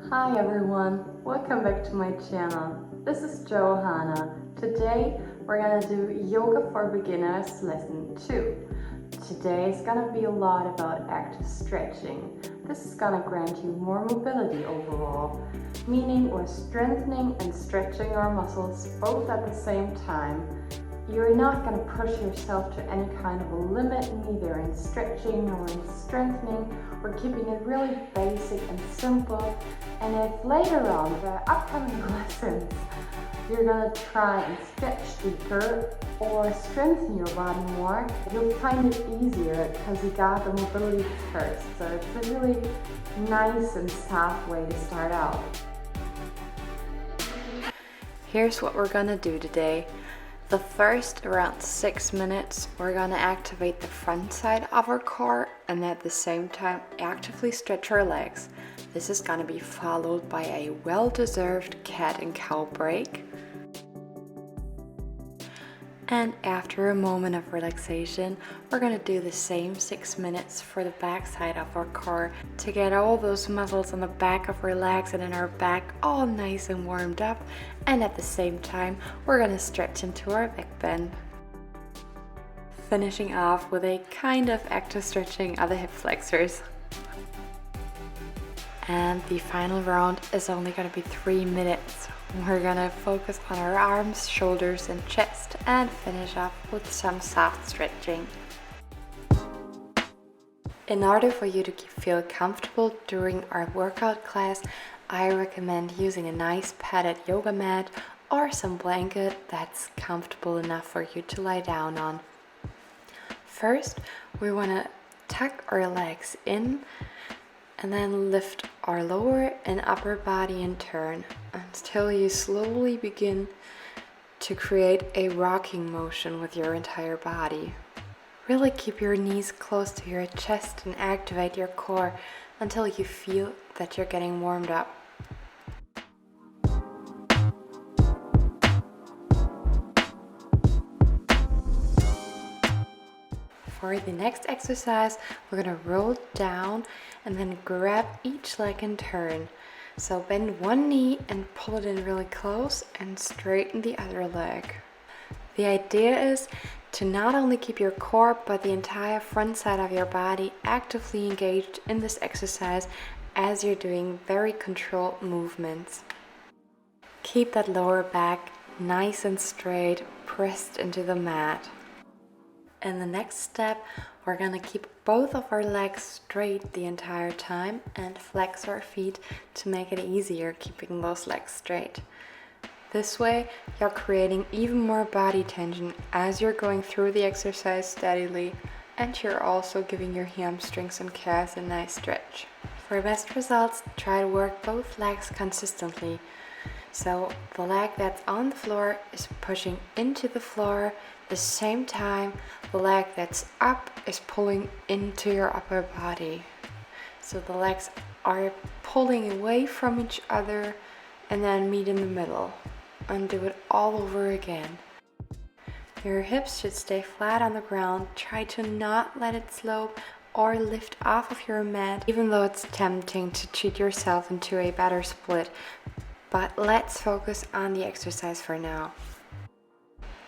Hi everyone, welcome back to my channel. This is OHANA. Today we're gonna do Yoga for Beginners lesson 2. Today is gonna be a lot about active stretching. This is gonna grant you more mobility overall, meaning we're strengthening and stretching our muscles both at the same time. You're not going to push yourself to any kind of a limit, neither in stretching or in strengthening. We're keeping it really basic and simple. And if later on, the upcoming lessons, you're going to try and stretch deeper or strengthen your body more, you'll find it easier because you got the mobility first. So it's a really nice and soft way to start out. Here's what we're going to do today. The first around 6 minutes, we're going to activate the front side of our core and at the same time actively stretch our legs. This is going to be followed by a well-deserved cat and cow break. And after a moment of relaxation, we're going to do the same 6 minutes for the back side of our core to get all those muscles on the back of our legs and in our back all nice and warmed up. And at the same time, we're going to stretch into our back bend. Finishing off with a kind of active stretching of the hip flexors. And the final round is only going to be 3 minutes. We're gonna focus on our arms, shoulders and chest and finish off with some soft stretching. In order for you to feel comfortable during our workout class, I recommend using a nice padded yoga mat or some blanket that's comfortable enough for you to lie down on. First, we want to tuck our legs in and then lift our lower and upper body in turn until you slowly begin to create a rocking motion with your entire body. Really keep your knees close to your chest and activate your core until you feel that you're getting warmed up. For the next exercise, we're going to roll down and then grab each leg in turn. So bend one knee and pull it in really close and straighten the other leg. The idea is to not only keep your core but the entire front side of your body actively engaged in this exercise as you're doing very controlled movements. Keep that lower back nice and straight, pressed into the mat. In the next step, we're going to keep both of our legs straight the entire time and flex our feet to make it easier keeping those legs straight. This way, you're creating even more body tension as you're going through the exercise steadily, and you're also giving your hamstrings and calves a nice stretch. For best results, try to work both legs consistently. So the leg that's on the floor is pushing into the floor. At the same time, the leg that's up is pulling into your upper body. So the legs are pulling away from each other and then meet in the middle. And do it all over again. Your hips should stay flat on the ground. Try to not let it slope or lift off of your mat, even though it's tempting to cheat yourself into a better split. But let's focus on the exercise for now.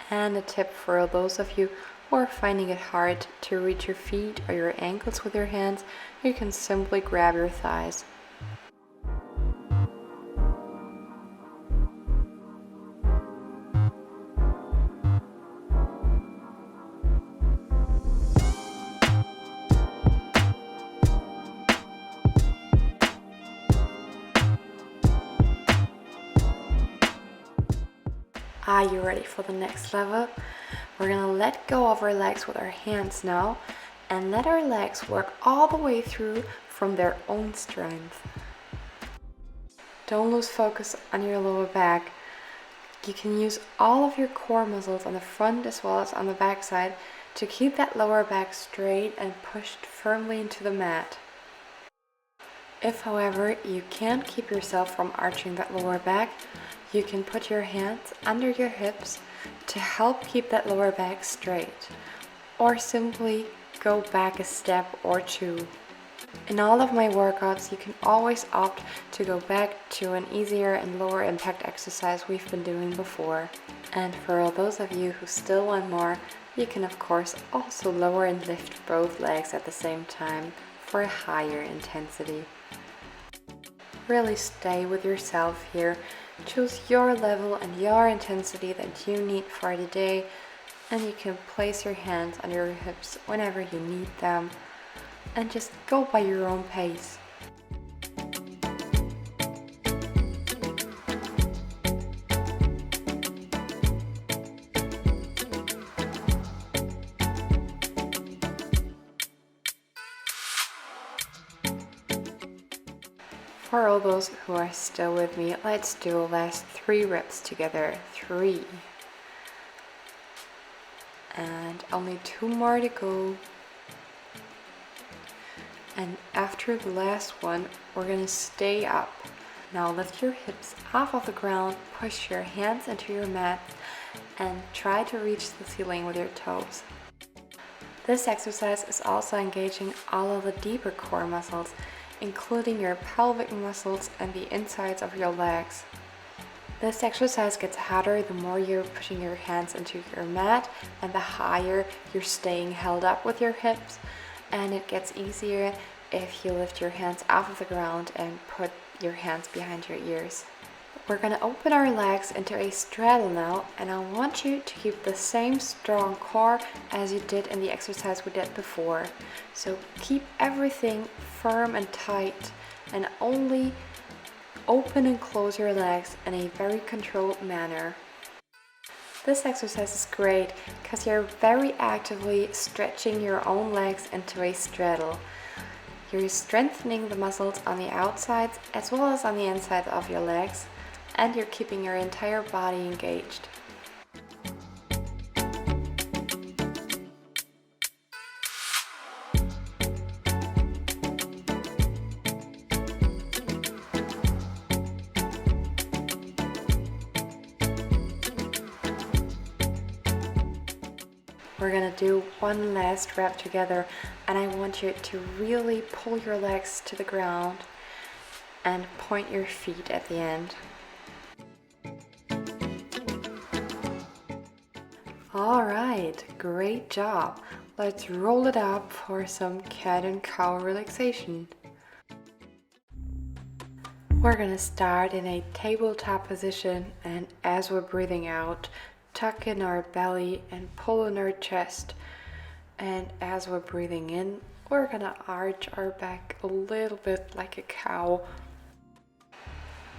And a tip for those of you who are finding it hard to reach your feet or your ankles with your hands, you can simply grab your thighs. Are you ready for the next level? We're going to let go of our legs with our hands now and let our legs work all the way through from their own strength. Don't lose focus on your lower back. You can use all of your core muscles on the front as well as on the back side to keep that lower back straight and pushed firmly into the mat. If, however, you can't keep yourself from arching that lower back, you can put your hands under your hips to help keep that lower back straight, or simply go back a step or two. In all of my workouts, you can always opt to go back to an easier and lower impact exercise we've been doing before. And for all those of you who still want more, you can of course also lower and lift both legs at the same time for a higher intensity. Really stay with yourself here. Choose your level and your intensity that you need for the day, and you can place your hands on your hips whenever you need them and just go by your own pace. For all those who are still with me, let's do the last 3 reps together. 3. And only 2 more to go. And after the last one, we're gonna stay up. Now lift your hips off of the ground, push your hands into your mat, and try to reach the ceiling with your toes. This exercise is also engaging all of the deeper core muscles, including your pelvic muscles and the insides of your legs. This exercise gets harder the more you're pushing your hands into your mat and the higher you're staying held up with your hips, and it gets easier if you lift your hands off of the ground and put your hands behind your ears. We're going to open our legs into a straddle now, and I want you to keep the same strong core as you did in the exercise we did before. So keep everything firm and tight, and only open and close your legs in a very controlled manner. This exercise is great because you're very actively stretching your own legs into a straddle. You're strengthening the muscles on the outsides as well as on the inside of your legs, and you're keeping your entire body engaged. We're gonna do one last rep together, and I want you to really pull your legs to the ground and point your feet at the end. All right, great job. Let's roll it up for some cat and cow relaxation. We're gonna start in a tabletop position, and as we're breathing out, tuck in our belly and pull in our chest. And as we're breathing in, we're gonna arch our back a little bit like a cow.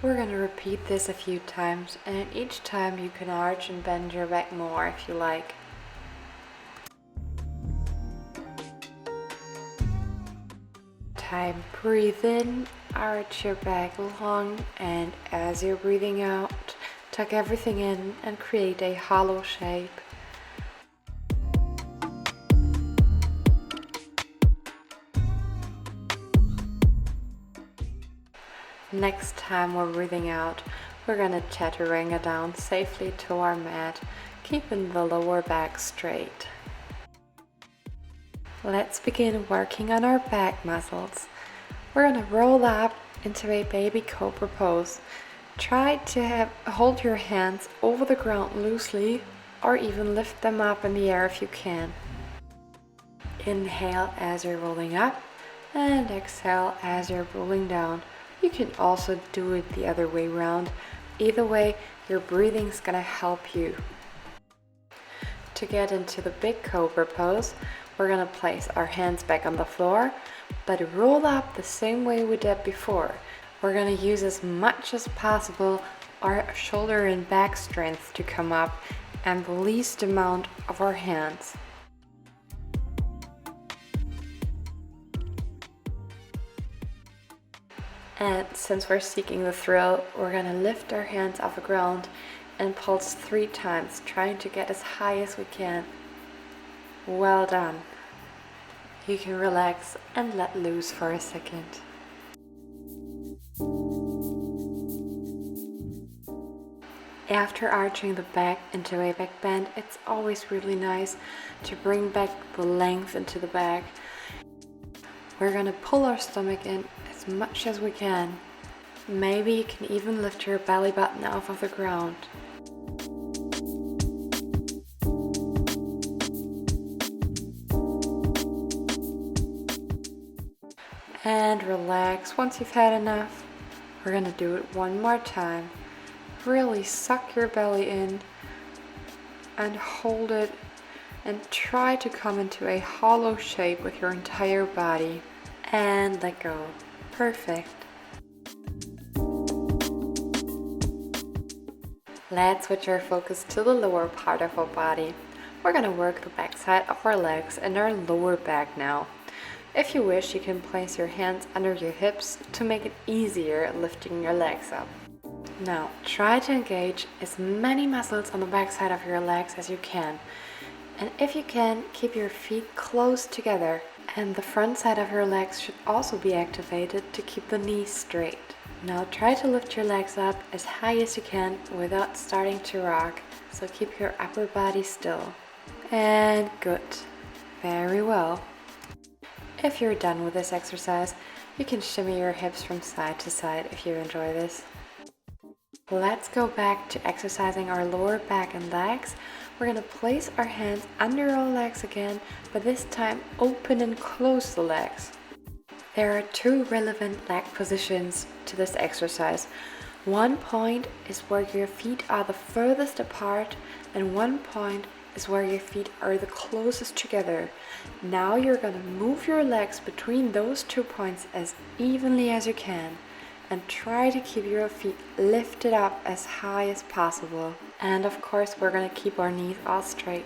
We're gonna repeat this a few times, and each time you can arch and bend your back more if you like. Time, breathe in, arch your back long, and as you're breathing out, tuck everything in and create a hollow shape. Next time we're breathing out, we're gonna chaturanga down safely to our mat, keeping the lower back straight. Let's begin working on our back muscles. We're gonna roll up into a baby cobra pose. Try to hold your hands over the ground loosely, or even lift them up in the air if you can. Inhale as you're rolling up, and exhale as you're rolling down. You can also do it the other way around. Either way, your breathing's gonna help you. To get into the big cobra pose, we're gonna place our hands back on the floor, but roll up the same way we did before. We're gonna use as much as possible our shoulder and back strength to come up, and the least amount of our hands. And since we're seeking the thrill, we're gonna lift our hands off the ground and pulse 3 times, trying to get as high as we can. Well done. You can relax and let loose for a second. After arching the back into a back bend, it's always really nice to bring back the length into the back. we're gonna pull our stomach in as much as we can. Maybe you can even lift your belly button off of the ground. And relax once you've had enough. We're gonna do it one more time. Really suck your belly in and hold it and try to come into a hollow shape with your entire body. And let go. Perfect. Let's switch our focus to the lower part of our body. We're gonna work the back side of our legs and our lower back now. If you wish, you can place your hands under your hips to make it easier lifting your legs up. Now, try to engage as many muscles on the back side of your legs as you can. And if you can, keep your feet close together. And the front side of your legs should also be activated to keep the knees straight. Now try to lift your legs up as high as you can without starting to rock. So keep your upper body still. And good. Very well. If you're done with this exercise, you can shimmy your hips from side to side if you enjoy this. Let's go back to exercising our lower back and legs. We're going to place our hands under our legs again, but this time open and close the legs. There are two relevant leg positions to this exercise. One point is where your feet are the furthest apart, and one point is where your feet are the closest together. Now you're going to move your legs between those 2 points as evenly as you can. And try to keep your feet lifted up as high as possible. And of course, we're going to keep our knees all straight.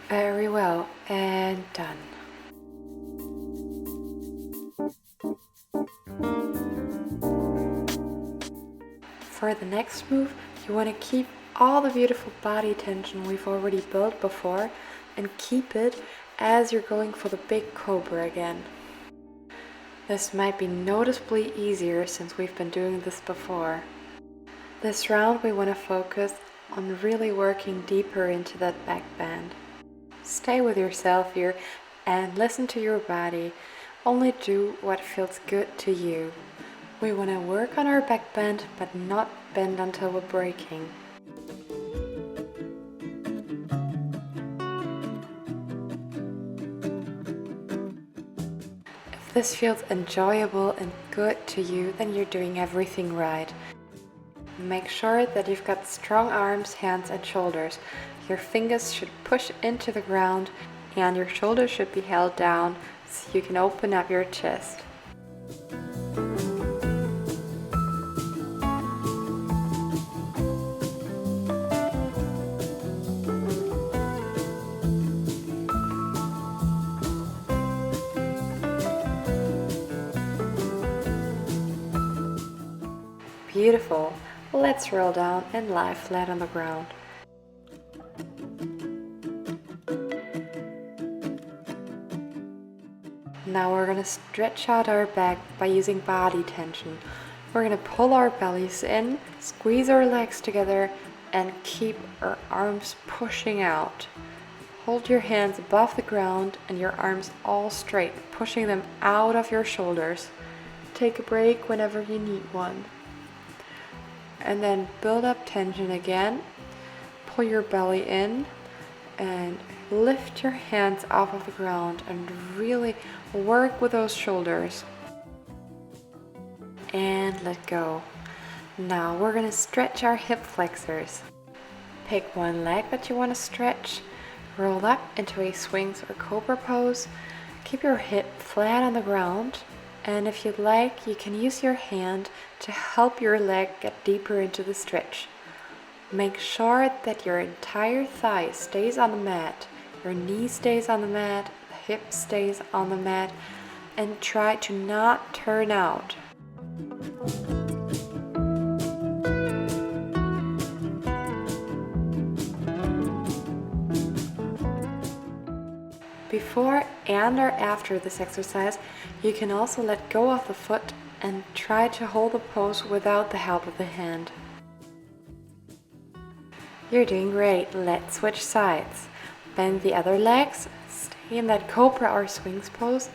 Very well, and done. For the next move, you want to keep all the beautiful body tension we've already built before and keep it as you're going for the big cobra again. This might be noticeably easier since we've been doing this before. This round we want to focus on really working deeper into that back bend. Stay with yourself here and listen to your body. Only do what feels good to you. We want to work on our back bend but not bend until we're breaking. If this feels enjoyable and good to you, then you're doing everything right. Make sure that you've got strong arms, hands and shoulders. Your fingers should push into the ground and your shoulders should be held down so you can open up your chest. Beautiful. Let's roll down and lie flat on the ground. Now we're going to stretch out our back by using body tension. We're going to pull our bellies in, squeeze our legs together, and keep our arms pushing out. Hold your hands above the ground and your arms all straight, pushing them out of your shoulders. Take a break whenever you need one. And then build up tension again. Pull your belly in and lift your hands off of the ground and really work with those shoulders. And let go. Now we're going to stretch our hip flexors. Pick one leg that you want to stretch. Roll up into a swings or cobra pose. Keep your hip flat on the ground. And if you'd like, you can use your hand to help your leg get deeper into the stretch. Make sure that your entire thigh stays on the mat, your knee stays on the mat, the hip stays on the mat, and try to not turn out. Before and or after this exercise, you can also let go of the foot and try to hold the pose without the help of the hand. You're doing great. Let's switch sides. Bend the other legs, stay In that cobra or swings pose,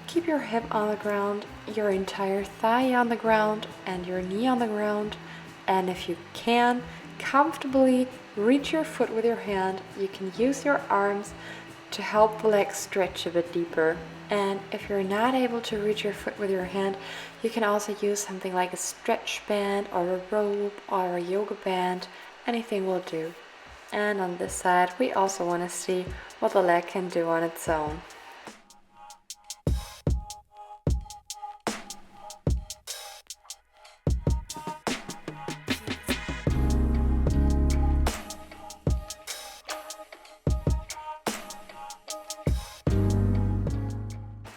keep your hip on the ground, your entire thigh on the ground, and your knee on the ground. And if you can, comfortably reach your foot with your hand. You can use your arms to help the legs stretch a bit deeper. And if you're not able to reach your foot with your hand, you can also use something like a stretch band or a rope or a yoga band. Anything will do. And on this side, we also want to see what the leg can do on its own.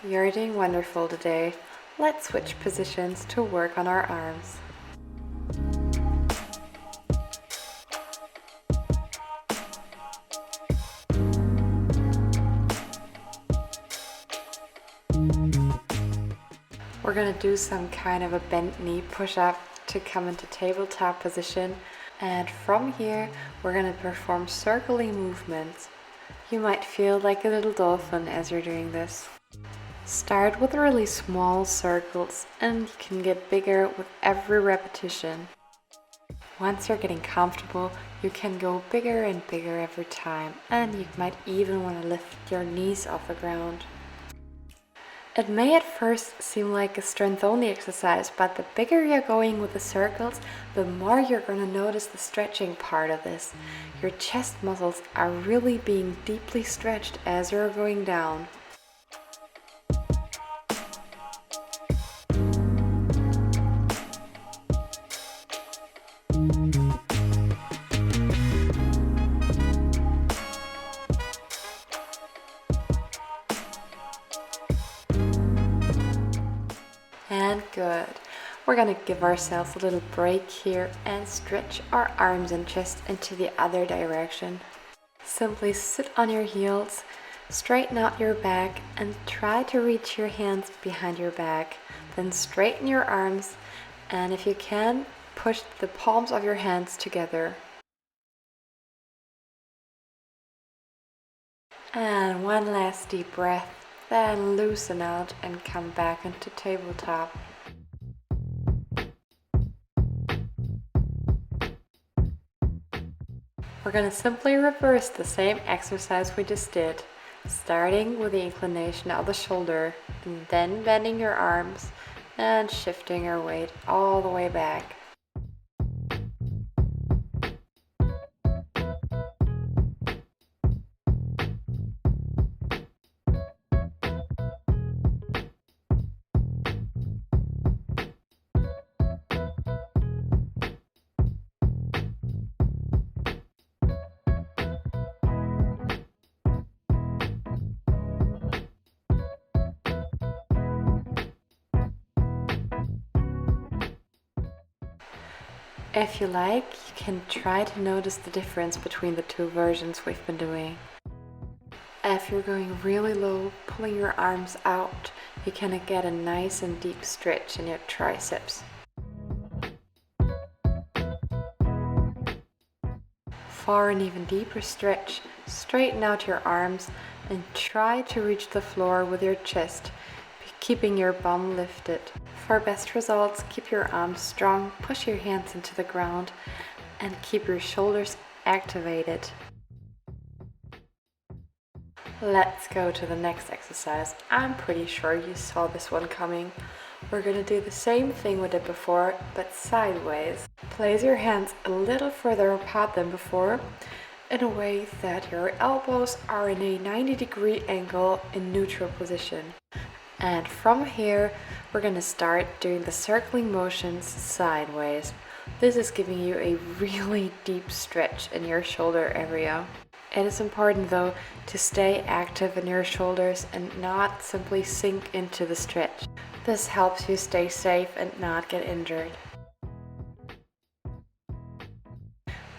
You're doing wonderful today. Let's switch positions to work on our arms. We're going to do some kind of a bent knee push-up to come into tabletop position, and from here we're going to perform circling movements. You might feel like a little dolphin as you're doing this. Start with really small circles and you can get bigger with every repetition. Once you're getting comfortable, you can go bigger and bigger every time, and you might even want to lift your knees off the ground. It may at first seem like a strength-only exercise, but the bigger you're going with the circles, the more you're going to notice the stretching part of this. Your chest muscles are really being deeply stretched as you're going down. And good. We're gonna give ourselves a little break here and stretch our arms and chest into the other direction. Simply sit on your heels, straighten out your back, and try to reach your hands behind your back. Then straighten your arms, and if you can, push the palms of your hands together. And one last deep breath. Then loosen out and come back into tabletop. We're going to simply reverse the same exercise we just did, starting with the inclination of the shoulder and then bending your arms and shifting your weight all the way back. If you like, you can try to notice the difference between the two versions we've been doing. If you're going really low, pulling your arms out, you can get a nice and deep stretch in your triceps. For an even deeper stretch, straighten out your arms and try to reach the floor with your chest, keeping your bum lifted. For best results, keep your arms strong, push your hands into the ground, and keep your shoulders activated. Let's go to the next exercise. I'm pretty sure you saw this one coming. We're going to do the same thing we did before, but sideways. Place your hands a little further apart than before, in a way that your elbows are in a 90-degree angle in neutral position. And from here, we're going to start doing the circling motions sideways. This is giving you a really deep stretch in your shoulder area. It is important though to stay active in your shoulders and not simply sink into the stretch. This helps you stay safe and not get injured.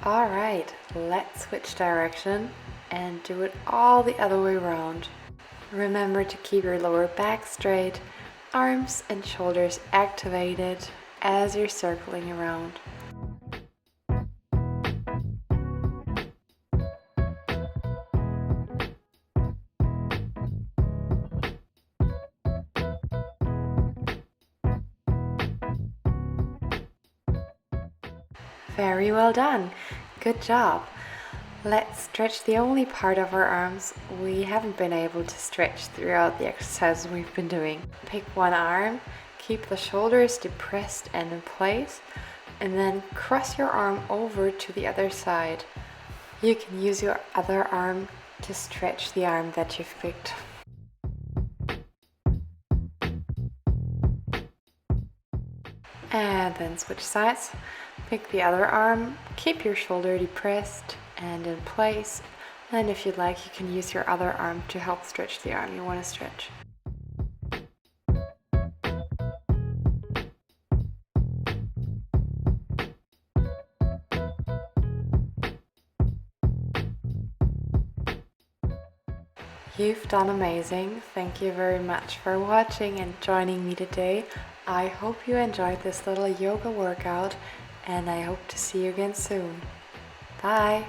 Alright, let's switch direction and do it all the other way around. Remember to keep your lower back straight, arms and shoulders activated as you're circling around. Very well done. Good job. Let's stretch the only part of our arms we haven't been able to stretch throughout the exercises we've been doing. Pick one arm, keep the shoulders depressed and in place, and then cross your arm over to the other side. You can use your other arm to stretch the arm that you've picked. And then switch sides. Pick the other arm, keep your shoulder depressed and in place. And if you'd like, you can use your other arm to help stretch the arm you want to stretch. You've done amazing. Thank you very much for watching and joining me today. I hope you enjoyed this little yoga workout, and I hope to see you again soon. Bye!